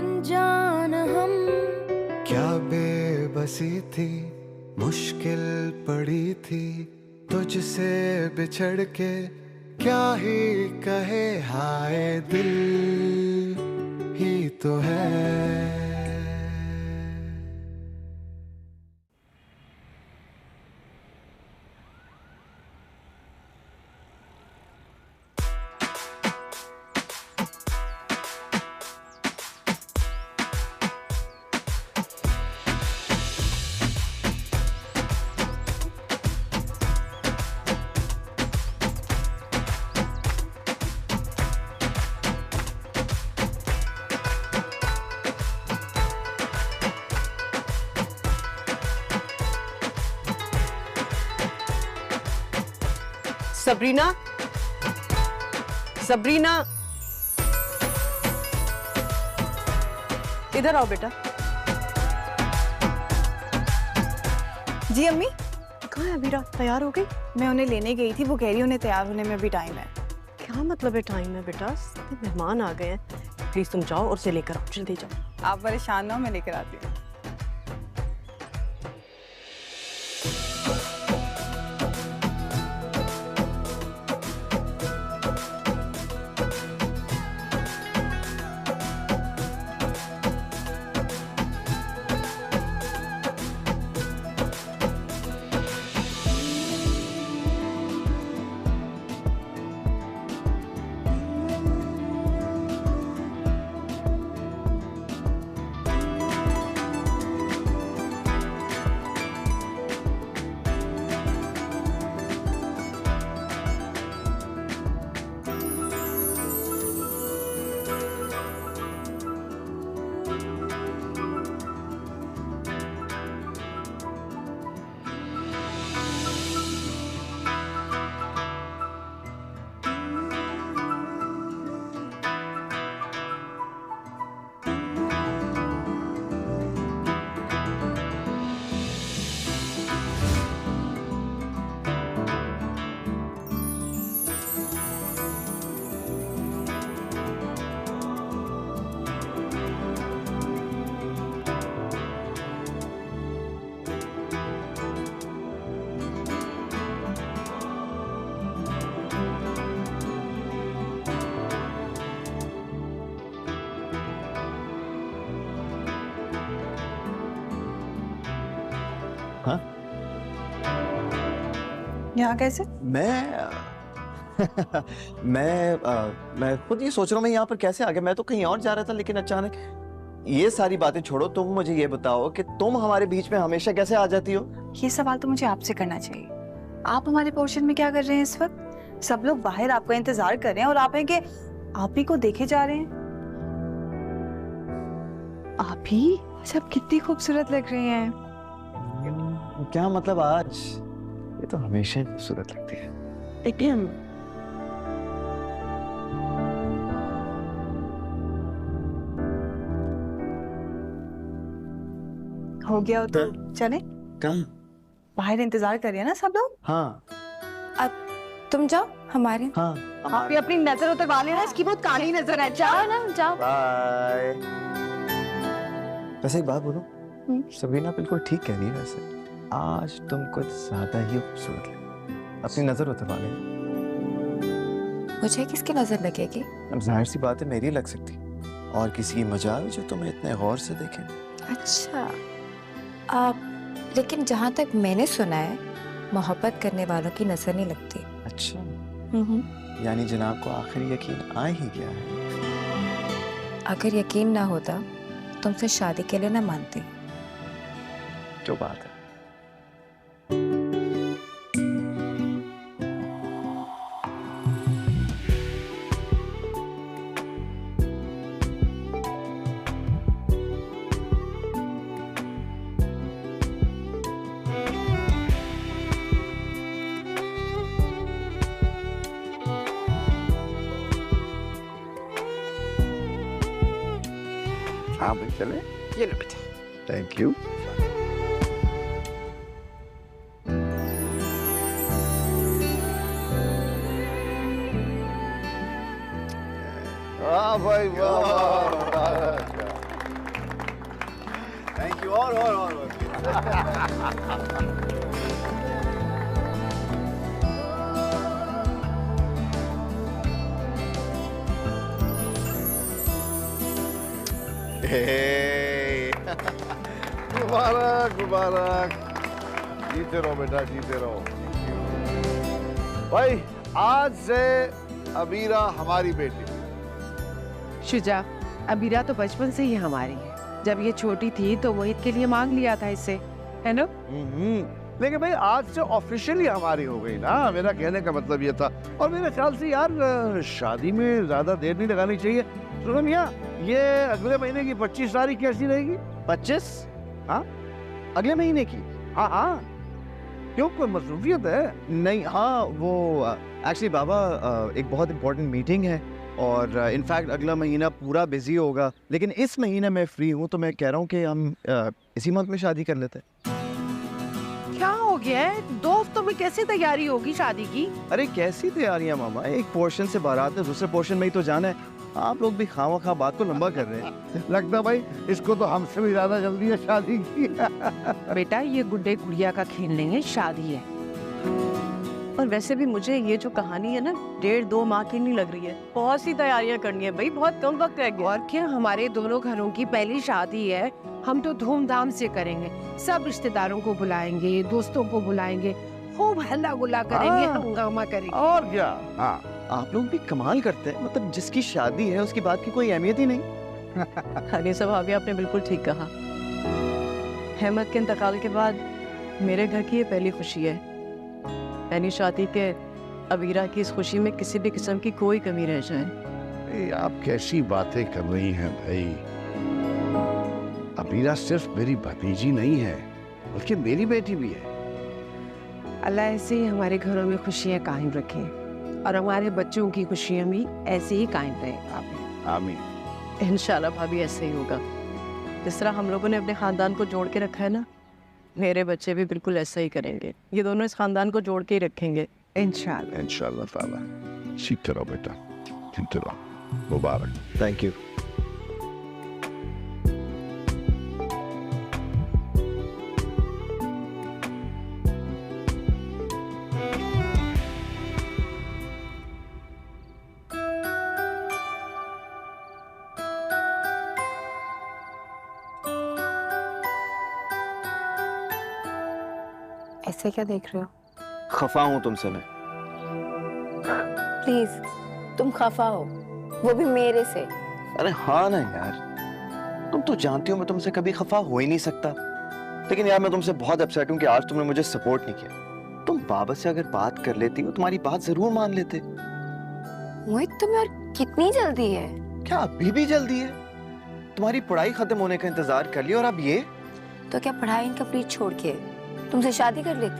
अनजान हम। क्या बेबसी थी, मुश्किल पड़ी थी तुझसे बिछड़ के, क्या ही कहे हाय दिल ही तो है। सबरीना, सबरीना, इधर आओ बेटा। जी अम्मी। कहाँ है अमीरा? तैयार हो गई? मैं उन्हें लेने गई थी, वो कह रही है उन्हें तैयार होने में भी टाइम है। क्या मतलब है टाइम है बेटा? मेहमान आ गए हैं, प्लीज तुम जाओ और से लेकर आओ, जल्दी जाओ। आप परेशान ना हो, मैं लेकर आती हूँ। हाँ? यहाँ कैसे? मैं खुद ये सोच रहा हूँ मैं यहाँ पर कैसे आ गया। मैं तो कहीं और जा रहा था, लेकिन अचानक ये सारी बातें छोड़ो, तुम मुझे ये बताओ कि तुम हमारे बीच में हमेशा कैसे आ जाती हो? ये सवाल तो मुझे आपसे करना चाहिए। आप हमारे पोर्शन में क्या कर रहे हैं इस वक्त? सब लोग बाहर आपका इंतजार कर रहे हैं और आप हैं कि आप ही को देखे जा रहे हैं। आप ही सब कितनी खूबसूरत लग रही हैं। क्या मतलब आज? ये तो हमेशा ही खूबसूरत लगती है। लेकिन हो गया हो तो चले। कहाँ? बाहर इंतजार कर रहे हैं ना सब लोग। हाँ अब तुम जाओ हमारे। हाँ। आप भी अपनी नजर उतरवा लेना, इसकी बहुत काली नजर है। जाओ ना, जाओ। बाय। वैसे एक बात बोलो, सबरीना बिल्कुल ठीक कह रही है। वैसे आज तुम कुछ ज्यादा ही खूबसूरत लगी। अपनी नजर उतरवा ले। मुझे किसकी नजर लगेगी? अब जाहिर सी बात है मेरी लग सकती, और किसी की मजाल जो तुम्हें इतने गौर से देखे। अच्छा, लेकिन जहाँ तक मैंने सुना है, मोहब्बत करने वालों की नजर नहीं लगती। अच्छा, यानी जनाब को आखिर यकीन आ ही गया है। अगर यकीन ना होता तुमसे शादी के लिए ना मानती। जो बात है। हाँ भाई चले। ये लो बेटा। Thank you. वाह भाई वाह। और मुबारक मुबारक, जीते रहो बेटा, जीते रहो। भाई आज से अमीरा हमारी बेटी। शुजा, अबीरा तो बचपन से ही हमारी है। जब ये छोटी थी तो मोहित के लिए मांग लिया था इससे, है ना? लेकिन भाई आज से ऑफिशियली हमारी हो गई ना, मेरा कहने का मतलब ये था। और मेरे ख्याल से यार शादी में ज्यादा देर नहीं लगानी चाहिए। सुनो मियां, ये अगले महीने की 25 तारीख कैसी रहेगी? 25? हाँ अगले महीने की? हाँ हाँ, क्यों कोई मसरूफियत है? नहीं, हाँ वो एक्चुअली बाबा एक बहुत इंपॉर्टेंट मीटिंग है और इनफैक्ट अगला महीना पूरा बिजी होगा, लेकिन इस महीने मैं फ्री हूँ तो मैं कह रहा हूँ कि हम इसी मंथ में शादी कर लेते हैं। क्या हो गया है? 2 हफ्तों में कैसे तैयारी होगी शादी की? अरे कैसी तैयारियां मामा, एक पोर्शन से बारात है, दूसरे पोर्शन में ही तो जाना है। आप लोग भी खामा बात को लंबा कर रहे हैं। लगता भाई इसको तो हमसे भी ज्यादा जल्दी है शादी की। बेटा ये गुड्डे गुड़िया का खेल नहीं है, शादी है। और वैसे भी मुझे ये जो कहानी है ना 1.5-2 माह की नहीं लग रही है। बहुत सी तैयारियां करनी है भाई, बहुत कम वक्त रह गया। और क्या, हमारे दोनों घरों की पहली शादी है, हम तो धूमधाम से करेंगे। सब रिश्तेदारों को बुलाएंगे, दोस्तों को बुलाएंगे, खूब हल्ला गुल्ला करेंगे, हंगामा करेंगे। और क्या। हाँ आप लोग भी कमाल करते हैं, मतलब जिसकी शादी है उसकी बात की कोई अहमियत ही नहीं। अनीसा भाभी, आपने बिल्कुल ठीक कहा। अहमद के इंतकाल के बाद मेरे घर की ये पहली खुशी है। यानी शादी के अबीरा की इस खुशी में किसी भी किस्म की कोई कमी रह जाए। आप कैसी बातें कर रही हैं भाई? अबीरा सिर्फ मेरी भतीजी नहीं है, बल्कि मेरी बेटी भी है। अल्लाह ऐसे ही हमारे घरों में खुशियाँ कायम रखे और हमारे बच्चों की खुशियाँ भी ऐसे ही कायम रहे। आमीन। इंशाल्लाह भाभी ऐसे ही होगा। जिस तरह हम लोगों ने अपने खानदान को जोड़ के रखा है ना, मेरे बच्चे भी बिल्कुल ऐसा ही करेंगे। ये दोनों इस खानदान को जोड़ के ही रखेंगे इंशाल्लाह। इंशाल्लाह ताला। सीखते रहो बेटा, सीखते रहो। मुबारक। Thank you. ऐसे क्या देख रहे हो? खफा हूँ तुमसे मैं। प्लीज, तुम खफा हो, वो भी मेरे से। अरे हाँ ना यार, तुम तो जानती हो मैं तुमसे कभी खफा हो ही नहीं सकता। लेकिन यार मैं तुमसे बहुत अपसेट हूँ कि आज तुमने मुझे सपोर्ट नहीं किया। तुम बाबा से अगर बात कर लेती, वो तुम्हारी बात जरूर मान लेते। मोहित, तुम्हें और कितनी जल्दी है? क्या अभी भी जल्दी है? तुम्हारी पढ़ाई खत्म होने का इंतजार कर लिया और अब ये? तो क्या पढ़ाई इनकम्प्लीट छोड़ के तुमसे शादी कर लेती?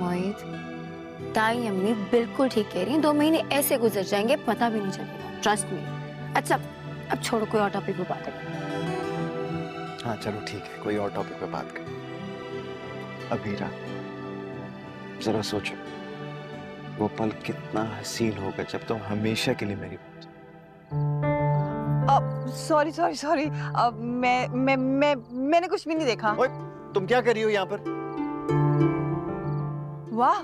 मोहित, ताई अम्मी बिल्कुल ठीक कह रही हैं। 2 महीने ऐसे गुजर जाएंगे, पता भी नहीं चलेगा। Trust me. अच्छा, अब छोड़ो, कोई और टॉपिक पे बात करें। हाँ चलो ठीक है, कोई और टॉपिक पे बात करें। अबीरा, जरा सोचो, वो पल कितना हसीन होगा जब तुम हमेशा के लिए मेरी। सॉरी, मैंने कुछ भी नहीं देखा। ओए, तुम क्या कर रही हो यहाँ पर? वाह,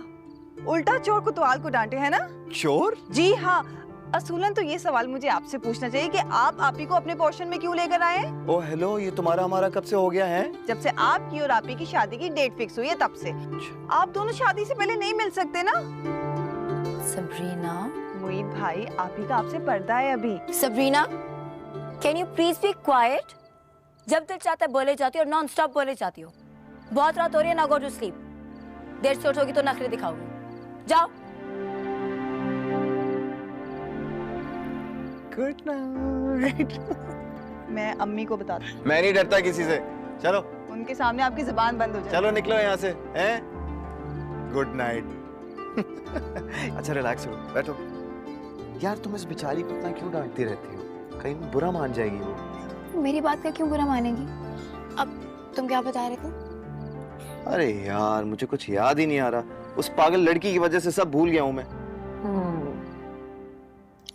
उल्टा चोर कोतवाल को डांटे, है ना? चोर? जी हाँ। असूलन तो ये सवाल मुझे आपसे पूछना चाहिए कि आप आपी को अपने पोर्शन में क्यों लेकर आए? ओ हेलो, ये तुम्हारा हमारा कब से हो गया है? जब से आपकी और आपी की शादी की डेट फिक्स हुई है तब से। आप दोनों शादी से पहले नहीं मिल सकते ना? सबरीना, मोहित भाई, आपी का आपसे पर्दा है अभी। Sabrina, can you please be quite? जब दिल चाहता है बोले जाती हो और नॉन स्टॉप बोले जाती हो। बहुत रात हो रही है ना, गो टू स्लीप। देर से उठोगी तो नखरे दिखाओगी। जाओ। Good night. मैं अम्मी को बताती हूँ। मैं नहीं डरता किसी से। चलो, उनके सामने आपकी जुबान बंद हो जाए। चलो निकलो यहाँ से, हैं? Good night. अच्छा रिलैक्स हो, बैठो। यार तुम इस बेचारी को इतना क्यों डांटती रहती हो? कहीं बुरा मान जाएगी वो। मेरी बात का क्यों बुरा मानेगी? अब तुम क्या बता रहे थे? अरे यार मुझे कुछ याद ही नहीं आ रहा। उस पागल लड़की की वजह से सब भूल गया हूँ मैं।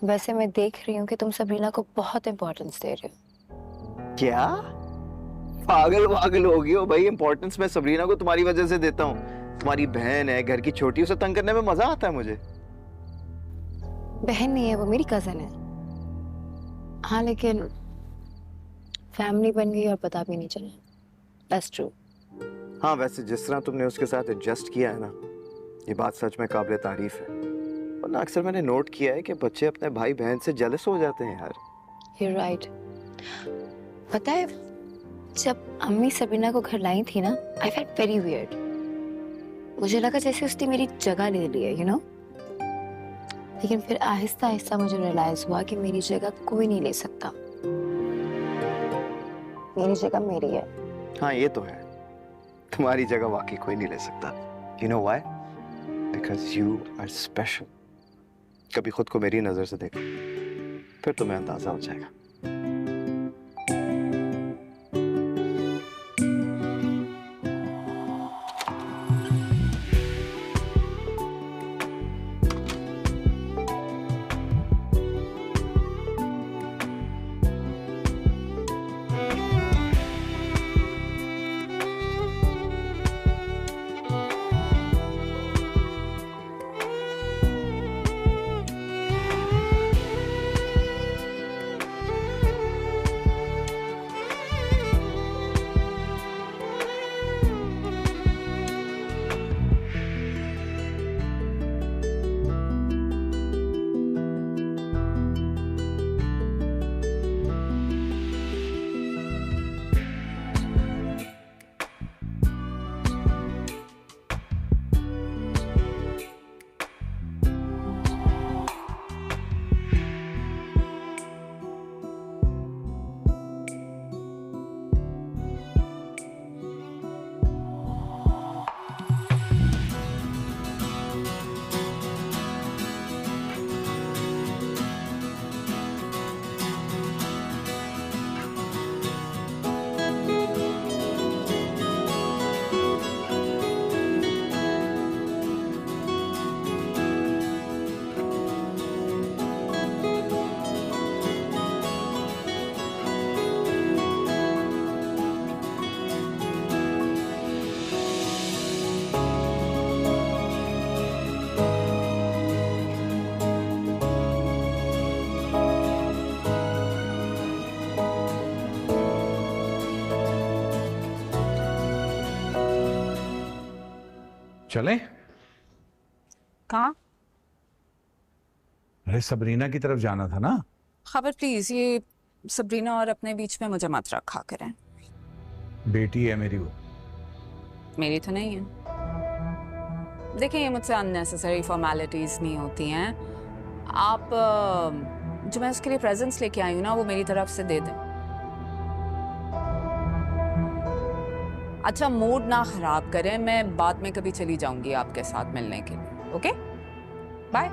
वैसे मैं देख रही हूँ कि तुम सबरीना को बहुत इंपॉर्टेंस दे रहे हो। क्या पागल पागल हो गई हो भाई? इंपॉर्टेंस मैं सबरीना को तुम्हारी वजह से देता हूँ। तुम्हारी बहन है, घर की छोटी, उसे तंग करने में मजा आता है मुझे। बहन नहीं है वो, मेरी कजन है। हाँ लेकिन फैमिली बन गई और पता भी नहीं चला। That's true. हाँ वैसे जिस तरह तुमने उसके साथ एडजस्ट किया है ना, ये बात सच में काबिल तारीफ है। वरना अक्सर मैंने नोट किया है कि बच्चे अपने भाई बहन से जेलस हो जाते हैं यार। You're right. पता है जब अम्मी सबरीना को घर लाई थी ना, I felt very weird. मुझे लगा जैसे उसने मेरी जगह ले ली है, you know? लेकिन फिर आहिस्ता आहिस्ता मुझे रियलाइज हुआ कि मेरी जगह कोई नहीं ले सकता। मेरी जगह मेरी है। हाँ ये तो है, तुम्हारी जगह वाकई कोई नहीं ले सकता। You know why? Because you are special. कभी खुद को मेरी नजर से देखो, फिर तुम्हें अंदाजा हो जाएगा। चलें? कहाँ? अरे सबरीना की तरफ जाना था ना। खबर प्लीज, ये सबरीना और अपने बीच में मुझे मत रखा करें। बेटी है मेरी वो। मेरी तो नहीं है। देखिए ये मुझसे अननेसेसरी फॉर्मेलिटीज नहीं होती हैं। आप जो मैं उसके लिए प्रेजेंट्स लेके आई हूँ ना, वो मेरी तरफ से दे दें। अच्छा मूड ना खराब करें, मैं बाद में कभी चली जाऊंगी आपके साथ मिलने के लिए। Okay bye.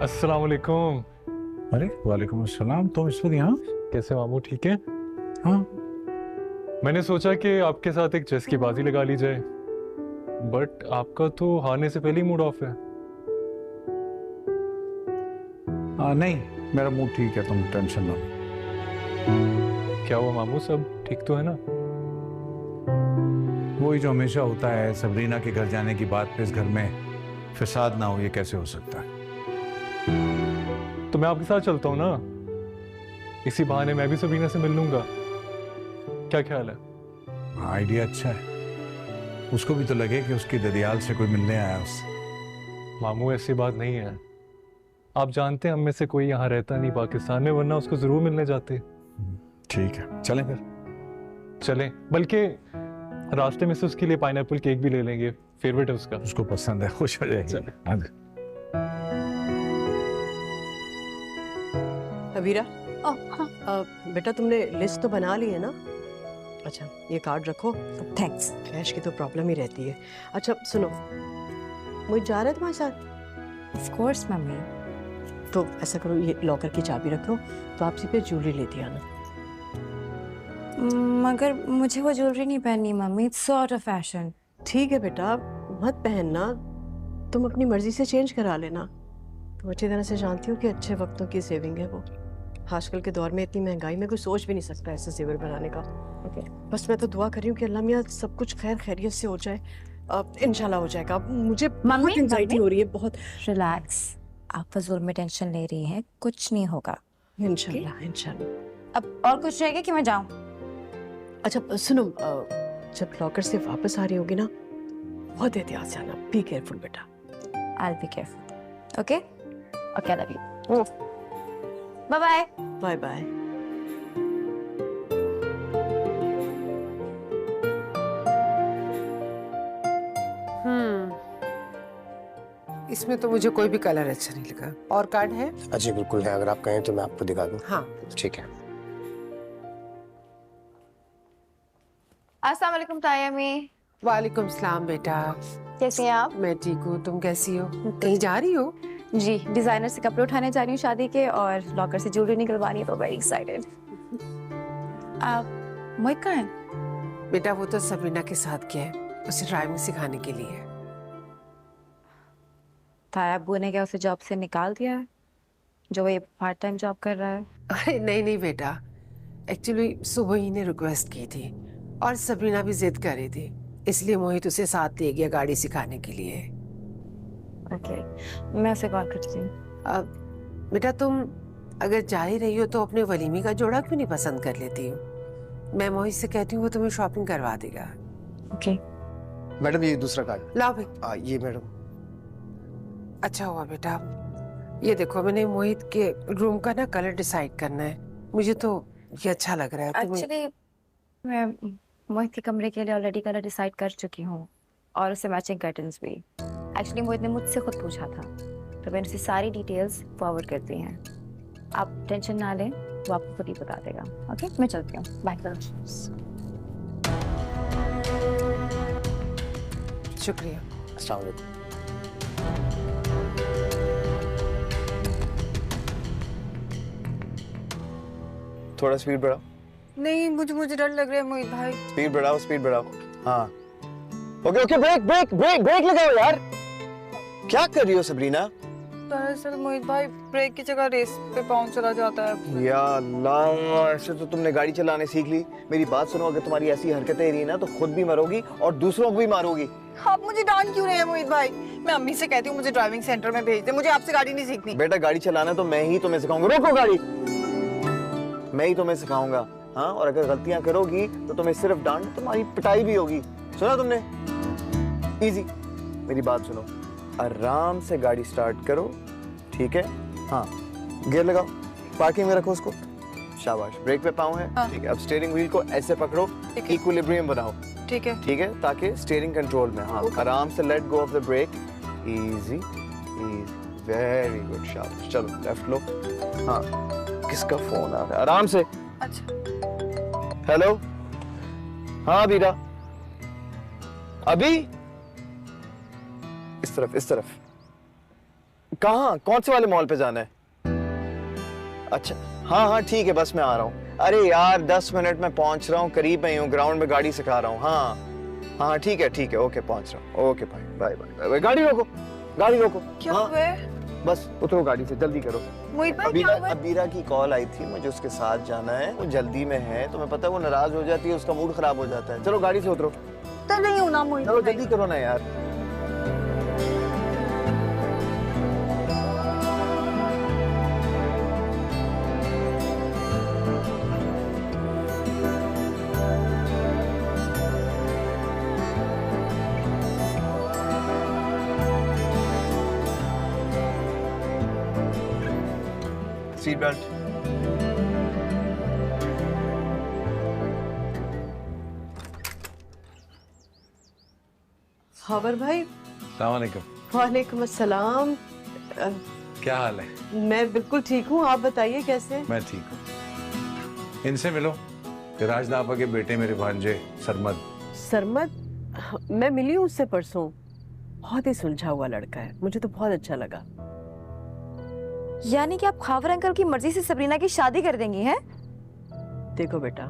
अस्सलाम वालेकुम। अरे वालेकुम अस्सलाम। तो इस वक्त यहाँ कैसे मामू, ठीक है? हाँ मैंने सोचा कि आपके साथ एक चेस की बाजी लगा ली जाए, बट आपका तो हारने से पहले ही मूड ऑफ है। नहीं मेरा मूड ठीक है, तुम टेंशन ना लो। क्या हुआ मामू, सब ठीक तो है ना? वही जो हमेशा होता है, सबरीना के घर जाने की बात पे इस घर में फिसाद ना हो, ये कैसे हो सकता है? तो मैं आपके साथ चलता हूँ ना, इसी बहाने मैं भी सबरीना से मिल लूंगा। क्या ख्याल है? आइडिया अच्छा है। उसको भी तो लगे कि उसकी ददियाल से कोई मिलने आया उससे। मामू ऐसी बात नहीं है, आप जानते हैं हम में से कोई यहाँ रहता नहीं पाकिस्तान में, वरना उसको जरूर मिलने जाते। ठीक है चलें फिर। चलें, बल्कि रास्ते में से उसके लिए पाइनएप्पल केक भी ले लेंगे, फेवरेट है उसका। उसको पसंद है, खुश हो जाएगी। अबीरा, हाँ बेटा तुमने लिस्ट तो बना ली है ना? अच्छा ये कार्ड रखो, थैंक्स। कैश की तो प्रॉब्लम ही रहती है। अच्छा सुनो, मुझे जा रहा है तुम्हारे साथ? Of course mummy. तो ऐसा करो, ये लॉकर की चाबी रखो, तो आपसी पे ज्वेलरी लेती आना। मगर मुझे वो ज्वेलरी नहीं पहननी mummy, it's so out of fashion. ठीक है बेटा, मत पहनना, तुम अपनी मर्जी से चेंज करा लेना। तुम अच्छी तरह से जानती हो कि अच्छे वक्तों की सेविंग है वो। आजकल के दौर में इतनी महंगाई में कोई सोच भी नहीं सकता ऐसे जेवर बनाने का। बस मैं तो दुआ कर रही हूँ कि अल्लाह मियाँ सब कुछ खैर खैरियत से हो जाए। इंशाल्लाह हो जाएगा। मुझे बहुत एंजाइटी हो रही है, बहुत। रिलैक्स, आप फजूल में टेंशन ले रही हैं, कुछ नहीं होगा। इंशाल्लाह इंशाल्लाह। अब और कुछ रहेगा कि मैं जाऊं? अच्छा सुनो, जब लॉकर से वापस आ रही होगी ना, बहुत एहतियात से आना। बी केयरफुल बेटा। I'll be careful. Okay? Okay, I love you. Bye-bye. Bye bye. इसमें तो मुझे कोई भी कलर अच्छा नहीं लगा। और कार्ड है? जी बिल्कुल है, अगर आप कहें तो मैं आपको दिखा दूं। हाँ ठीक है। अस्सलाम वालेकुम तायमी। वालेकुम सलाम बेटा, कैसी हैं आप? मैं ठीक हूँ, तुम कैसी हो? कहीं जा रही हो? जी, डिजाइनर से कपड़े उठाने जा रही हूँ शादी के, और लॉकर से ज्वेलरी निकलवानी है, तो वेरी एक्साइटेड। आप मोहित कहाँ है? बेटा वो तो सबरीना के साथ गया है, उसे ड्राइविंग सिखाने के लिए। ताया अब्बू ने क्या उसे जॉब से निकाल दिया है, जो वो ये पार्ट टाइम जॉब कर रहा है? अरे नहीं नहीं बेटा, एक्चुअली सुबह ही ने रिक्वेस्ट की थी और सबरीना भी जिद कर रही थी, इसलिए मोहित उसे साथ ले गया गाड़ी सिखाने के लिए। ओके, मैं उसे कॉल करती हूँ। अब बेटा तुम अगर जा ही रही हो तो अपने वलीमे का जोड़ा क्यों नहीं पसंद कर लेती हो? मैं मोहित से कहती हूँ वो तुम्हें शॉपिंग करवा देगा। ओके। मैडम ये दूसरा कार्ड। लाओ भाई। ये मैडम। अच्छा हुआ बेटा, ये देखो मैंने मोहित के रूम का ना कलर डिसाइड करना है, मुझे तो ये अच्छा लग रहा है। एक्चुअली मैं मोहित के कमरे के लिए ऑलरेडी कलर डिसाइड कर चुकी हूँ, और उसे मैचिंग कर्टन्स भी। एक्चुअली मोहित ने मुझसे खुद पूछा था, तो मैंने उसे सारी डिटेल्स फॉरवर्ड कर दी हैं। आप टेंशन ना लें, वो आपको खुद ही बता देगा। ओके, मैं चलती हूँ, बाय। शुक्रिया। अस्सलाम वालेकुम। थोड़ा स्पीड बढ़ाओ। नहीं, मुझे डर लग रहा है मोहित भाई। स्पीड बढ़ाओ, स्पीड बढ़ाओ। हाँ okay okay, brake brake brake brake लगाओ यार। क्या कर रही हो सबरीना? दरअसल मोहित भाई ब्रेक की जगह रेस पे पाँव चला जाता है। या अल्लाह, ऐसे तो तुमने गाड़ी चलाने सीख ली। मेरी बात सुनो, अगर तुम्हारी ऐसी हरकतें रही ना तो खुद भी मरोगी और दूसरों को भी मारोगी। आप मुझे डांट क्यों रहे हैं मोहित भाई? मैं अम्मी से कहती हूँ मुझे ड्राइविंग सेंटर में भेज दे, मुझे आपसे गाड़ी नहीं सीखनी। बेटा गाड़ी चलाना तो मैं ही तुम्हें सिखाऊंगा। रोको गाड़ी, मैं ही तुम्हें सिखाऊंगा। हाँ, और अगर गलतियां करोगी तो तुम्हें सिर्फ डांट, तुम्हारी पिटाई भी होगी। सुना तुमने? इजी, मेरी बात सुनो, आराम से गाड़ी स्टार्ट करो, ठीक है? हाँ, गियर लगाओ, पार्किंग में रखो उसको। शाबाश, ब्रेक पे पाँव है। हाँ। ठीक है, अब स्टीयरिंग व्हील को ऐसे पकड़ो, इक्विलिब्रियम बनाओ। ठीक है ठीक है, ताकि स्टीयरिंग कंट्रोल में। हाँ, आराम से let go of the brake. Easy easy, very good, शाबाश। चलो लेफ्ट लो। हाँ, किसका फोन आ रहा है? आराम से। अच्छा। हेलो, हाँ बीरा, अभी इस तरफ, इस तरफ। कहाँ, कौन से वाले मॉल पे जाना है? अच्छा हाँ हाँ ठीक है, बस मैं आ रहा हूँ। अरे यार 10 मिनट में पहुंच रहा हूँ, करीब में हूँ, ग्राउंड में गाड़ी सिखा रहा हूँ। हाँ हाँ ठीक है, ओके पहुंच रहा हूँ। Okay bye bye bye bye. गाड़ी रोको, गाड़ी रोको। क्या हाँ, हुआ है? बस उतरो गाड़ी से, जल्दी करो। मोहित भाई क्या हुआ है? अबीरा की कॉल आई थी, मुझे उसके साथ जाना है, वो जल्दी में है। तुम्हें पता है वो नाराज हो जाती है, उसका मूड खराब हो जाता है। चलो गाड़ी से उतरो। तो नहीं हूँ ना मोहित चलो भाई। जल्दी करो ना यार। Seat belt. खबर भाई। अस्सलाम वालेकुम। वालेकुम अस्सलाम। क्या हाल है? मैं बिल्कुल ठीक हूँ, आप बताइए कैसे? मैं ठीक हूँ। इनसे मिलो, राजना आपा के बेटे मेरे भांजे सरमद। सरमद? मैं मिली हूँ उससे परसों, बहुत ही सुलझा हुआ लड़का है, मुझे तो बहुत अच्छा लगा। यानी कि आप खावर अंकल की मर्जी से सबरीना की शादी कर देंगी हैं? देखो बेटा,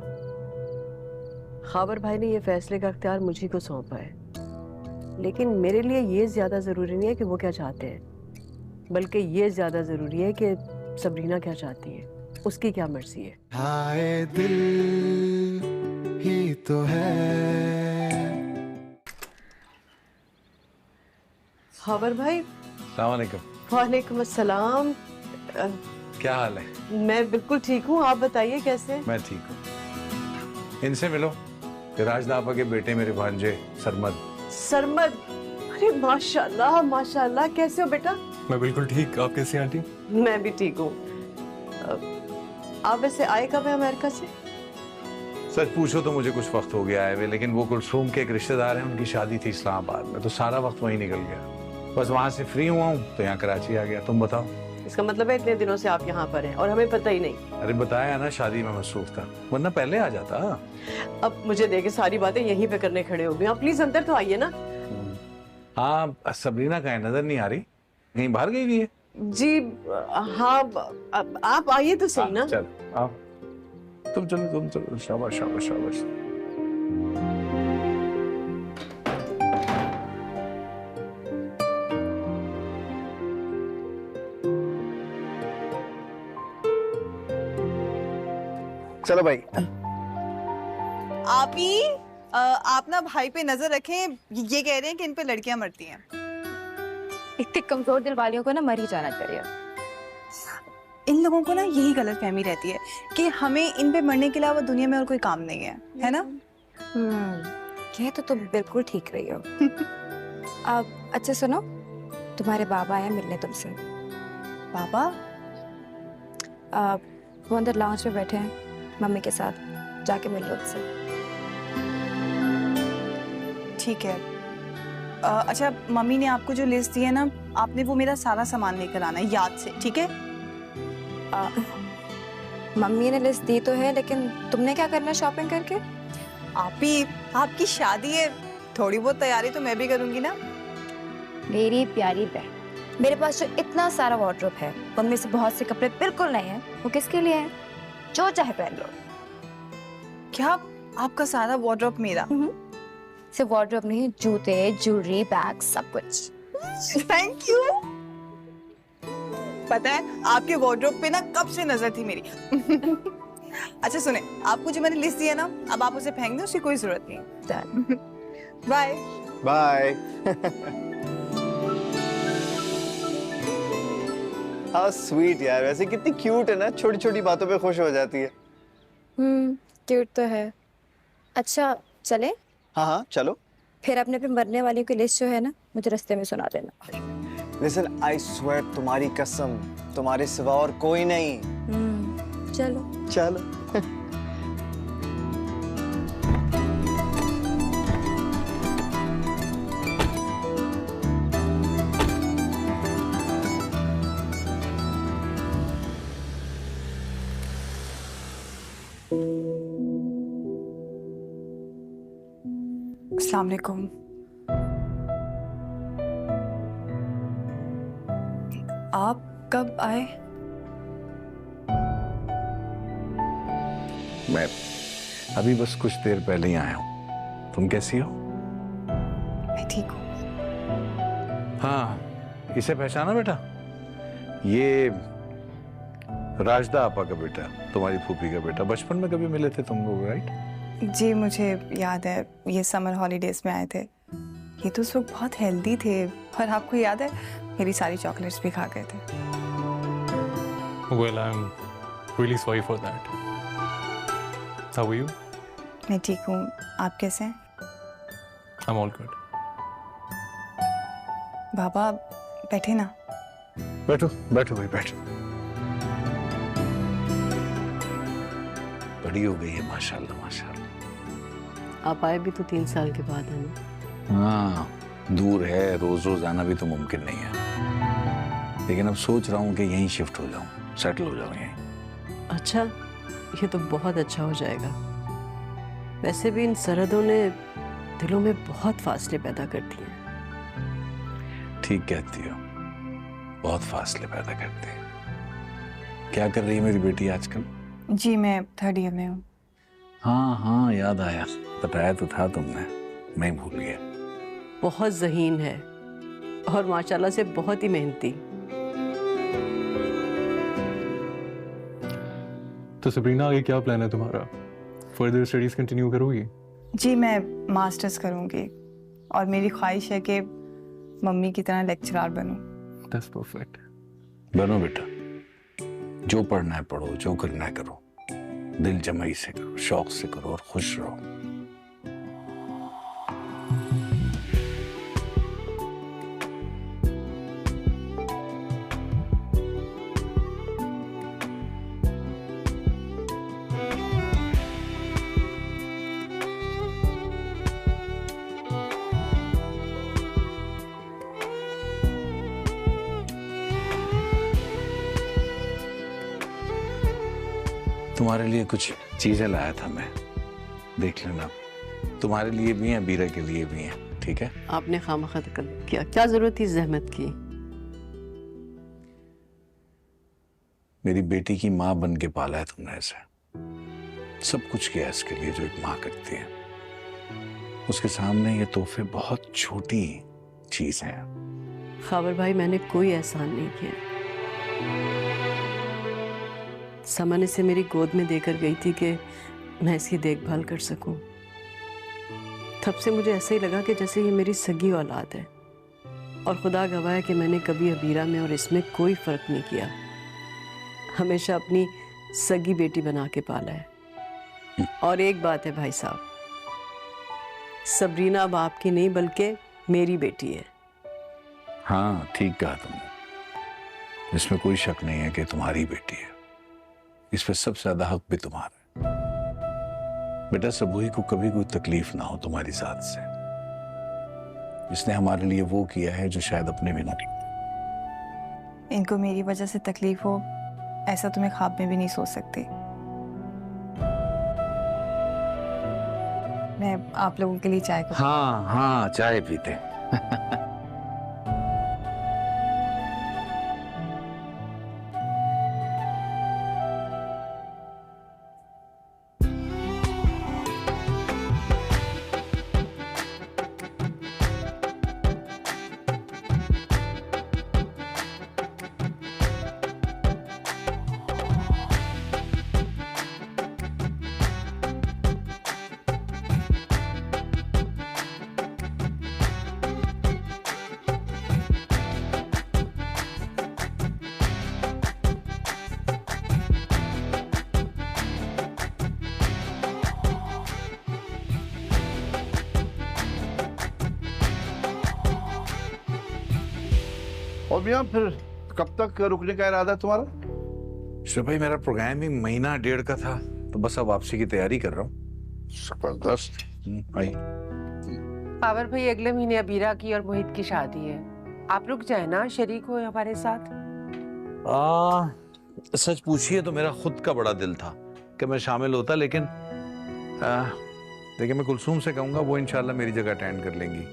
खावर भाई ने ये फैसले का अख्तियार मुझी को सौंपा है, लेकिन मेरे लिए ये ज़्यादा ज़रूरी नहीं है कि वो क्या चाहते हैं, बल्कि ये ज़्यादा ज़रूरी है कि सबरीना क्या चाहती है, उसकी क्या मर्जी है। हाय दिल ही तो है। खबर भाई। अस्सलाम वालेकुम। वालेकुम अस्सलाम। क्या हाल है? मैं बिल्कुल ठीक हूँ, आप बताइए कैसे? मैं ठीक हूँ। इनसे मिलो, राजदा आपा के बेटे मेरे भांजे सरमद। सरमद, अरे माशाल्लाह माशाल्लाह, कैसे हो बेटा? मैं बिल्कुल ठीक, आप कैसी हैं आंटी? मैं भी ठीक हूँ। आप वैसे आए कब है अमेरिका से? सच पूछो तो मुझे कुछ वक्त हो गया है वे, लेकिन वो कुलसूम के एक रिश्तेदार हैं, उनकी शादी थी इस्लामाबाद में, तो सारा वक्त वहीं निकल गया। बस वहां से फ्री हुआ हूँ तो यहाँ कराची आ गया। तुम बताओ। इसका मतलब है इतने दिनों से आप यहाँ पर हैं और हमें पता ही नहीं। अरे बताया ना, शादी में मसरूफ था, वरना पहले आ जाता। अब मुझे देखे सारी बातें यहीं पे करने खड़े हो गए। आप प्लीज अंदर तो आइए ना। हाँ, सबरीना कहीं नजर नहीं आ रही, कहीं बाहर गई हुई है। जी हाँ, आप आइए तो सही ना। चल आओ, तुम चलो। शाबाश शाबाश शाबाश। चलो भाई। आप ही आप ना भाई पे नजर रखें, ये कह रहे हैं कि इन पे लड़कियां मरती हैं। इतने कमजोर दिल वालियों को ना मर ही जाना चाहिए। इन लोगों को ना यही गलतफहमी रहती है कि हमें इन पे मरने के अलावा दुनिया में और कोई काम नहीं है ना? ये तो तुम बिल्कुल ठीक रही हो। अब अच्छा सुनो, तुम्हारे बाबा आए मिलने तुमसे। बाबा? वो अंदर लाउंज में बैठे हैं मम्मी के साथ, जाके मिल लो उनसे। ठीक है। अच्छा, मम्मी ने आपको जो लिस्ट दी है ना, आपने वो मेरा सारा सामान लेकर आना है याद से, ठीक है? मम्मी ने लिस्ट दी तो है, लेकिन तुमने क्या करना है शॉपिंग करके? आप ही, आपकी शादी है, थोड़ी बहुत तैयारी तो मैं भी करूंगी ना। मेरी प्यारी बहन, मेरे पास जो इतना सारा वार्डरोब है, उनमें से बहुत से कपड़े बिल्कुल नए हैं। वो किसके लिए हैं? जो चाहे पहन लो। क्या आपका सारा वार्डरोब मेरा? सिर्फ वार्डरोब नहीं, जूते, ज्वेलरी, बैग, सब कुछ। Thank you. पता है आपके वार्डरोब पे ना कब से नजर थी मेरी। अच्छा सुने, आपको जो मैंने लिस्ट दिया ना, अब आप उसे फेंक दो, उसकी कोई जरूरत नहीं। Bye bye. हाँ स्वीट यार, वैसे कितनी क्यूट है ना, छोटी छोटी बातों पे खुश हो जाती है। क्यूट तो है। अच्छा चले? हाँ हाँ चलो। फिर अपने पे मरने वाली की लिस्ट जो है ना, मुझे रास्ते में सुना देना। लिसन, आई स्वेयर, तुम्हारी कसम, तुम्हारे सिवा और कोई नहीं। चलो चलो। अस्सलाम वालेकुम। आप कब आए? मैं अभी बस कुछ देर पहले ही आया हूँ। तुम कैसी हो? मैं ठीक हूँ। हाँ, इसे पहचाना बेटा? ये राजदा आपा का बेटा, तुम्हारी फूफी का बेटा। बचपन में कभी मिले थे तुम लोग, राइट? जी मुझे याद है, ये समर हॉलीडेज में आए थे। ये तो उस वक्त बहुत हेल्दी थे, और आपको याद है मेरी सारी चॉकलेट्स भी खा गए थे। Well, I'm really sorry for that. How are you? मैं ठीक हूँ, आप कैसे हैं? I'm all good. बाबा बैठे ना। बैठो बैठो भाई बैठो। बड़ी हो गई है माशाल्लाह माशाल्लाह। आप आए भी तो 3 साल के बाद है ना। हाँ, दूर है, रोज रोज आना भी तो मुमकिन नहीं है, लेकिन अब सोच रहा हूँ कि यहीं शिफ्ट हो जाऊँ, सेटल हो जाऊँ यहीं। अच्छा, ये तो बहुत अच्छा हो जाएगा। वैसे भी इन सरहदों ने दिलों में बहुत फासले पैदा कर दिए हैं। ठीक कहती हो, बहुत फासले पैदा करते हैं। क्या कर रही है मेरी बेटी आजकल? जी मैं 3rd ईयर में हूँ। हाँ हाँ याद आया, बताया तो था तुमने, मैं भूल गया। बहुत ज़हीन है और माशाल्लाह से बहुत ही मेहनती। तो सबरीना आगे क्या प्लान है तुम्हारा? फर्दर स्टडीज कंटिन्यू करोगी? जी मैं मास्टर्स करूंगी और मेरी ख्वाहिश है कि मम्मी की तरह लेक्चरर बनूं। That's perfect. बनो बेटा, जो पढ़ना है पढ़ो, जो करना है करो, दिल जमाई से करो, शौक से करो और खुश रहो। तुम्हारे लिए कुछ चीजें लाया था मैं, देख लेना। तुम्हारे लिए भी हैं, बीरा के लिए भी हैं, ठीक है? आपने खामखा तकल्लुफ़ किया, क्या जरूरत थी जहमत की? मेरी बेटी की माँ बन के पाला है तुमने ऐसे, सब कुछ किया इसके लिए जो एक माँ करती है। उसके सामने ये तोहफे बहुत छोटी चीज हैं। खाबर भाई, मैंने कोई एहसान नहीं किया। समन इसे मेरी गोद में देकर गई थी कि मैं इसकी देखभाल कर सकूं। तब से मुझे ऐसे ही लगा कि जैसे ये मेरी सगी औलाद है, और खुदा गवाह है कि मैंने कभी अबीरा में और इसमें कोई फर्क नहीं किया। हमेशा अपनी सगी बेटी बना के पाला है। और एक बात है भाई साहब, सबरीना अब आपकी नहीं बल्कि मेरी बेटी है। हाँ ठीक कहा तुमने, इसमें कोई शक नहीं है कि तुम्हारी बेटी है। इस पे सबसे ज्यादा हक भी तुम्हारा है। बेटा, सबूही को कभी कोई तकलीफ ना हो तुम्हारी साथ से। इसने हमारे लिए वो किया है जो शायद अपने भी ना किया। इनको मेरी वजह से तकलीफ हो, ऐसा तो मैं ख्वाब में भी नहीं सोच सकती। मैं आप लोगों के लिए चाय को। हाँ हाँ, चाय पीते। और मियां फिर कब तक रुकने का इरादा है तुम्हारा? श्री भाई, मेरा प्रोग्राम ही महीना डेढ़ का था, तो बस अब वापसी की तैयारी कर रहा हूँ। जबरदस्त। आई पावर भाई, अगले महीने अबीरा की और मोहित की शादी है, आप रुक जाए ना, शरीक हो हमारे साथ। सच पूछिए तो मेरा खुद का बड़ा दिल था कि मैं शामिल होता, लेकिन देखिए मैं कुलसूम से कहूँगा, वो इंशाल्लाह मेरी जगह अटेंड कर लेंगी।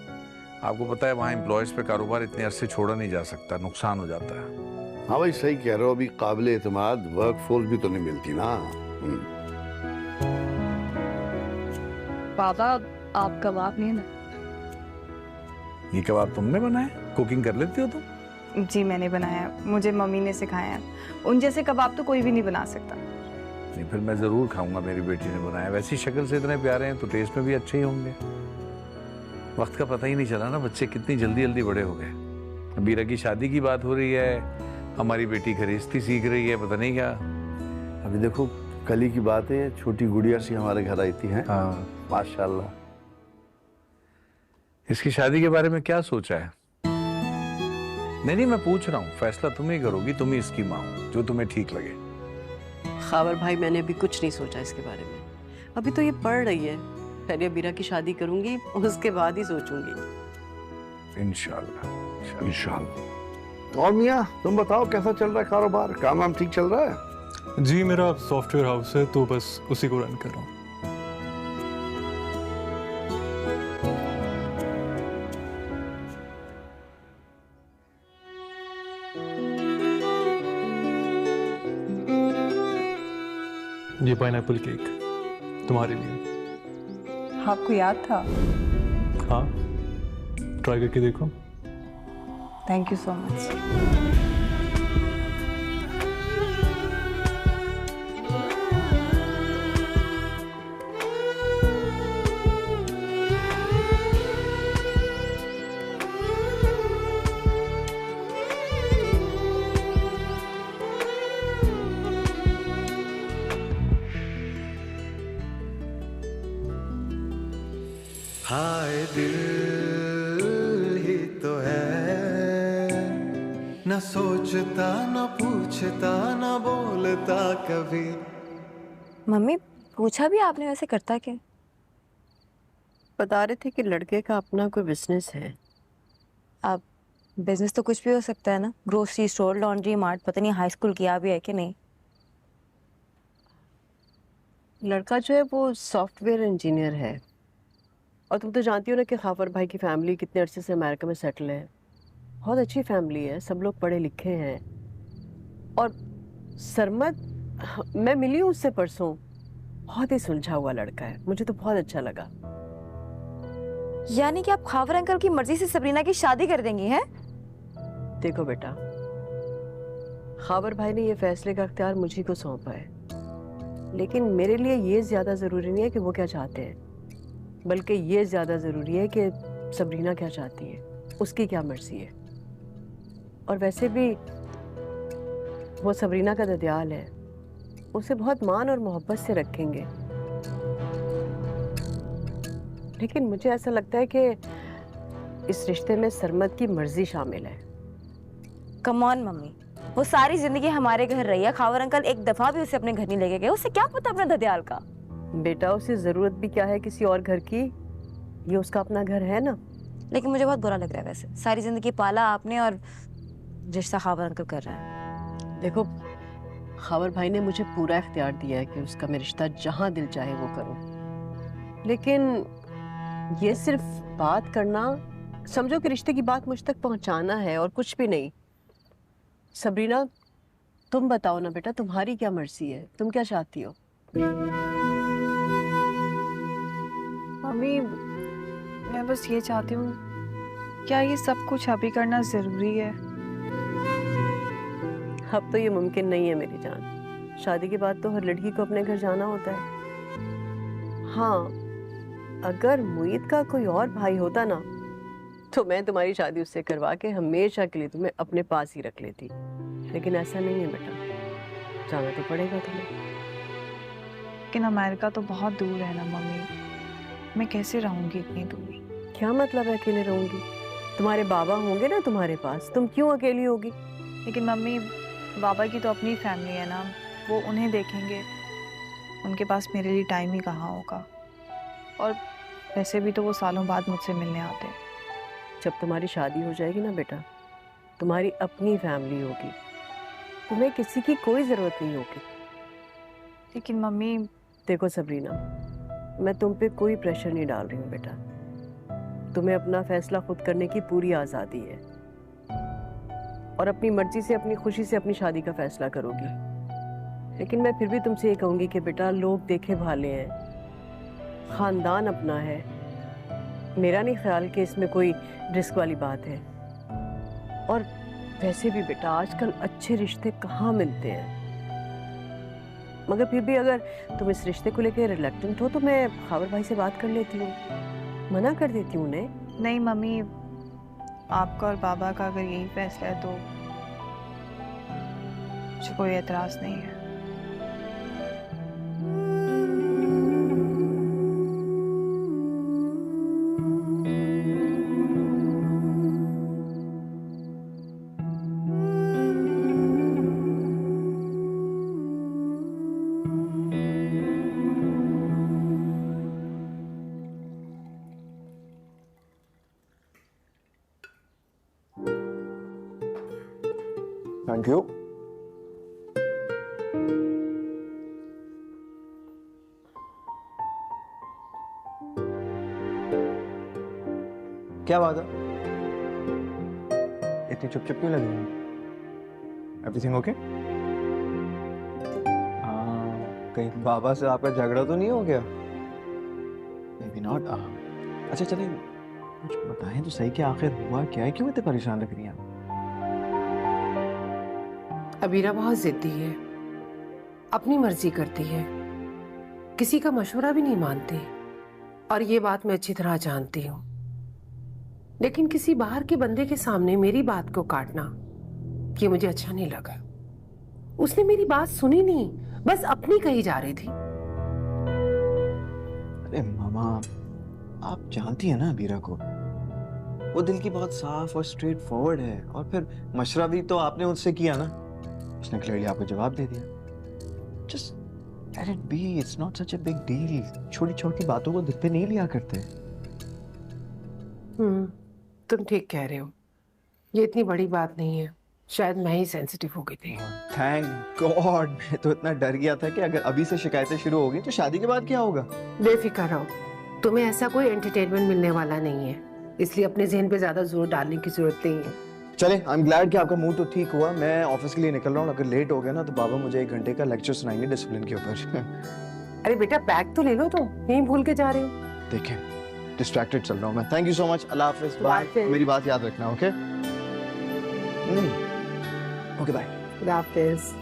आपको पता है वहाँ एम्प्लॉयज पे कारोबार इतने अरसे छोड़ा नहीं जा सकता, नुकसान हो जाता है। हाँ भाई सही कह रहे हो, अभी काबिले एतमाद वर्क फोर्स भी तो नहीं मिलती ना। पापा, आप कबाब नहीं ना? ये कबाब तुमने बनाए? कुकिंग कर लेती हो तुम? जी मैंने बनाया, मुझे मम्मी ने सिखाया है। उन जैसे कबाब तो कोई भी नहीं बना सकता। नहीं, फिर मैं जरूर खाऊंगा, मेरी बेटी ने बनाया। वैसी शक्ल से इतने प्यारे हैं तो टेस्ट में भी अच्छे ही होंगे। वक्त का पता ही नहीं चला ना, बच्चे कितनी जल्दी जल्दी बड़े हो गए। बीरा की शादी की बात हो रही है, हमारी बेटी खरीदती सीख रही है, पता नहीं क्या। अभी देखो कल ही की बात है, छोटी गुड़िया सी हमारे घर आई थी। हैं हाँ माशाल्लाह। इसकी शादी के बारे में क्या सोचा है? नहीं, मैं पूछ रहा हूँ, फैसला तुम ही करोगी, तुम ही इसकी माँ हो, जो तुम्हें ठीक लगे। खाबर भाई, मैंने अभी कुछ नहीं सोचा इसके बारे में। अभी तो ये पढ़ रही है, पहले अबीरा की शादी करूंगी, उसके बाद ही सोचूंगी। इंशाल्लाह इंशाल्लाह। और मियां तुम बताओ कैसा चल रहा है कारोबार? काम वाम ठीक चल रहा है? जी मेरा सॉफ्टवेयर हाउस है, तो बस उसी को रन कर रहा हूँ। ये पाइनएप्पल केक तुम्हारे लिए। आपको याद था? हाँ, ट्राई करके देखो। Thank you so much. हाय दिल ही तो है, न सोचता न पूछता न बोलता कभी। मम्मी पूछा भी आपने, वैसे करता क्या? बता रहे थे कि लड़के का अपना कोई बिजनेस है। अब बिजनेस तो कुछ भी हो सकता है ना, ग्रोसरी स्टोर, लॉन्ड्री मार्ट, पता नहीं हाई स्कूल किया भी है कि नहीं। लड़का जो है वो सॉफ्टवेयर इंजीनियर है, और तुम तो जानती हो ना कि खाफर भाई की फैमिली कितने अरसे से अमेरिका में सेटल है। बहुत अच्छी फैमिली है, सब लोग पढ़े लिखे हैं। और सरमद, मैं मिली हूँ उससे परसों, बहुत ही सुलझा हुआ लड़का है, मुझे तो बहुत अच्छा लगा। यानी कि आप खावर अंकल की मर्जी से सबरीना की शादी कर देंगी हैं? देखो बेटा, खावर भाई ने ये फैसले का अख्तियार मुझी को सौंपा है, लेकिन मेरे लिए ये ज्यादा जरूरी नहीं है कि वो क्या चाहते हैं, बल्कि ये ज्यादा जरूरी है कि सबरीना क्या चाहती है, उसकी क्या मर्जी है। और वैसे भी वो सबरीना का ददियाल है, उसे बहुत मान और मोहब्बत से रखेंगे। लेकिन मुझे ऐसा लगता है कि इस रिश्ते में सरमद की मर्जी शामिल है। कम ऑन मम्मी, वो सारी जिंदगी हमारे घर रही है, खावर अंकल एक दफा भी उसे अपने घर नहीं लेके गए, उसे क्या पता अपने ददियाल का। बेटा उसे जरूरत भी क्या है किसी और घर की, ये उसका अपना घर है ना। लेकिन मुझे बहुत बुरा लग रहा है, वैसे सारी जिंदगी पाला आपने और रिश्ता खावर अंकल कर रहा है। देखो, खावर भाई ने मुझे पूरा इख्तियार दिया है कि उसका मैं रिश्ता जहां दिल चाहे वो करूं, लेकिन ये सिर्फ बात करना, समझो कि रिश्ते की बात मुझ तक पहुंचाना है और कुछ भी नहीं। सबरीना, तुम बताओ ना बेटा, तुम्हारी क्या मर्जी है, तुम क्या चाहती हो? मम्मी, मैं बस ये चाहती हूँ, क्या ये सब कुछ अभी करना जरूरी है? अब तो ये मुमकिन नहीं है मेरी जान, शादी के बाद तो हर लड़की को अपने घर जाना होता है। हाँ, अगर मुईद का कोई और भाई होता ना, तो मैं तुम्हारी शादी उससे करवा के हमेशा के लिए तुम्हें अपने पास ही रख लेती, लेकिन ऐसा नहीं है बेटा, जाना तो पड़ेगा तुम्हें। लेकिन अमेरिका तो बहुत दूर है ना मम्मी, मैं कैसे रहूंगी इतनी दूर? क्या मतलब है अकेले रहूंगी? तुम्हारे बाबा होंगे ना तुम्हारे पास, तुम क्यों अकेली होगी? लेकिन मम्मी, बाबा की तो अपनी फैमिली है ना, वो उन्हें देखेंगे, उनके पास मेरे लिए टाइम ही कहाँ होगा। और वैसे भी तो वो सालों बाद मुझसे मिलने आते हैं। जब तुम्हारी शादी हो जाएगी ना बेटा, तुम्हारी अपनी फैमिली होगी, तुम्हें किसी की कोई ज़रूरत नहीं होगी। लेकिन मम्मी, देखो सबरीना, मैं तुम पे कोई प्रेशर नहीं डाल रही हूँ बेटा, तुम्हें अपना फैसला खुद करने की पूरी आज़ादी है, और अपनी मर्जी से, अपनी खुशी से अपनी शादी का फैसला करोगी। लेकिन मैं फिर भी तुमसे ये कहूँगी कि बेटा, लोग देखे भाले हैं, ख़ानदान अपना है, मेरा नहीं ख्याल कि इसमें कोई रिस्क वाली बात है। और वैसे भी बेटा, आजकल अच्छे रिश्ते कहाँ मिलते हैं। मगर फिर भी अगर तुम इस रिश्ते को लेकर रिलक्टेंट हो तो मैं खावर भाई से बात कर लेती हूँ, मना कर देती हूँ उन्हें। नहीं मम्मी, आपका और बाबा का अगर यही फैसला है तो मुझे कोई एतराज नहीं है। Thank you. क्या बात है, इतनी चुप चुप क्यों लगी? Everything okay? कहीं बाबा से आपका झगड़ा तो नहीं हो गया? May be not. अच्छा चलिए, कुछ बताएं तो सही कि आखिर हुआ क्या है, क्यों इतने परेशान लग रही हैं? अबीरा बहुत जिद्दी है, अपनी मर्जी करती है, किसी का मशवरा भी नहीं मानती, और ये बात मैं अच्छी तरह जानती हूँ। लेकिन किसी बाहर के बंदे के सामने मेरी बात को काटना, ये मुझे अच्छा नहीं लगा। उसने मेरी बात सुनी नहीं, बस अपनी कही जा रही थी। अरे मामा, आप जानती हैं ना अबीरा को, वो दिल की बहुत साफ और स्ट्रेट फॉरवर्ड है, और फिर मशवरा भी तो आपने उससे किया ना, उसने क्लियरली आपको जवाब दे दिया। Just let it be, it's not such a big deal. छोटी छोटी बातों को दिल पे नहीं लिया करते। तुम ठीक कह रहे हो, ये इतनी बड़ी बात नहीं है, शायद मैं ही सेंसिटिव हो गई थी। थैंक गॉड, मैं तो इतना डर गया था कि अगर अभी से शिकायतें शुरू होगी तो शादी के बाद क्या होगा। बेफिक्र रहो, तुम्हें ऐसा कोई एंटरटेनमेंट मिलने वाला नहीं है, इसलिए अपने जहन पे ज्यादा जोर डालने की जरूरत नहीं है। चले, आई एम ग्लैड कि आपका मूड तो ठीक हुआ। मैं ऑफिस के लिए निकल रहा हूँ, अगर लेट हो गया ना तो बाबा मुझे 1 घंटे का लेक्चर सुनाएंगे डिसिप्लिन के ऊपर। अरे बेटा, बैग तो ले लो, तुम यहीं भूल के जा रहे हो। देखें, डिस्ट्रैक्टेड चल रहा हूँ मैं। थैंक यू सो मच, अल्लाह हाफिज, बाय। हाफिज। मेरी बात याद रखना, ओके? Okay, bye. खुदा हाफिज।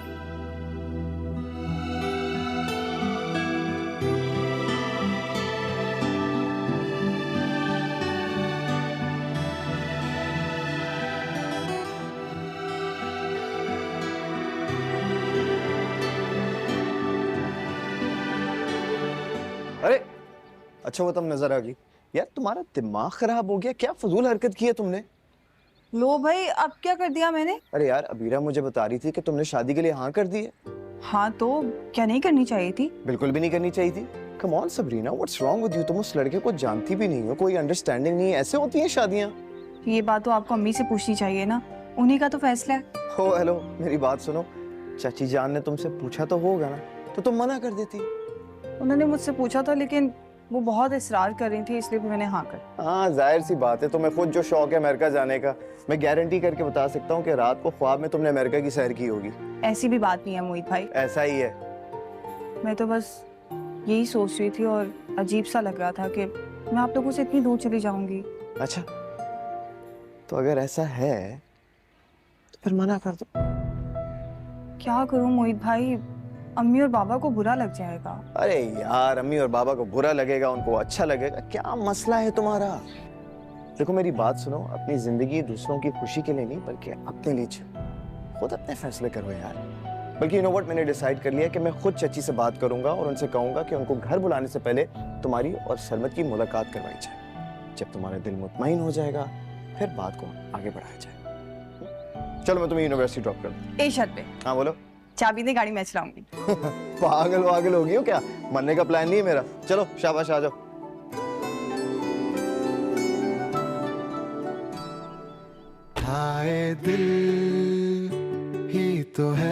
अरे अच्छा, वो तब नजर आ गई। यार तुम्हारा दिमाग खराब हो गया, क्या फजूल हरकत की है तुमने? लो भाई, अब क्या कर दिया मैंने? अरे यार, अबीरा मुझे बता रही थी कि तुमने शादी के लिए हाँ कर दी है। हाँ तो क्या नहीं करनी चाहिए थी? बिल्कुल भी नहीं करनी चाहिए थी। Come on Sabrina, what's wrong with you? तुम उस लड़के को जानती भी नहीं हो, कोई अंडरस्टैंडिंग नहीं है, ऐसे होती हैं शादियां। ये बात तो आपको अम्मी से पूछनी चाहिए ना, उन्हीं का तो फैसला है। हो हेलो, मेरी बात सुनो, चाची जान ने तुमसे पूछा तो होगा ना, तो तुम मना कर देती। उन्होंने मुझसे पूछा था, लेकिन वो बहुत इसरार कर रही थी, इसलिए मैंने हाँ कर। हाँ, जाहिर सी बात है, तुम्हें खुद जो शौक है अमेरिका जाने का, मैं गारंटी करके बता सकता हूँ कि रात को ख्वाब में तुमने अमेरिका की सैर की होगी। ऐसी भी बात नहीं है मोहित भाई, ऐसा ही है। मैं तो बस यही सोच रही थी, और अजीब सा लग रहा था कि मैं आप लोगों से इतनी दूर चली जाऊंगी। अच्छा, तो अगर ऐसा है तो फिर मना कर दो। क्या करूं मोहित भाई, अम्मी और बाबा को बुरा लग जाएगा। अरे यार, अम्मी और बाबा को बुरा लगेगा, उनको अच्छा लगेगा, क्या मसला है तुम्हारा? देखो मेरी बात सुनो, अपनी जिंदगी दूसरों की खुशी के लिए नहीं बल्कि अपने लिए जियो। खुद अपने फैसले करो यार। बल्कि यू नो व्हाट, मैंने डिसाइड कर लिया कि मैं खुद चाची से बात करूंगा और उनसे कहूंगा कि उनको घर बुलाने से पहले तुम्हारी और सरमत की मुलाकात करवाई जाए। जब तुम्हारा दिल मुतमईन हो जाएगा फिर बात को आगे बढ़ाया जाए। चलो मैं तुम्हें यूनिवर्सिटी ड्रॉप कर दूं। ए शर्त पे। हाँ बोलो। चाबी दे, गाड़ी मैं चलाऊंगी। पागल वागल हो गई हो क्या? मरने का प्लान नहीं है मेरा। चलो शाबाश, आ जाओ। हाय दिल ही तो है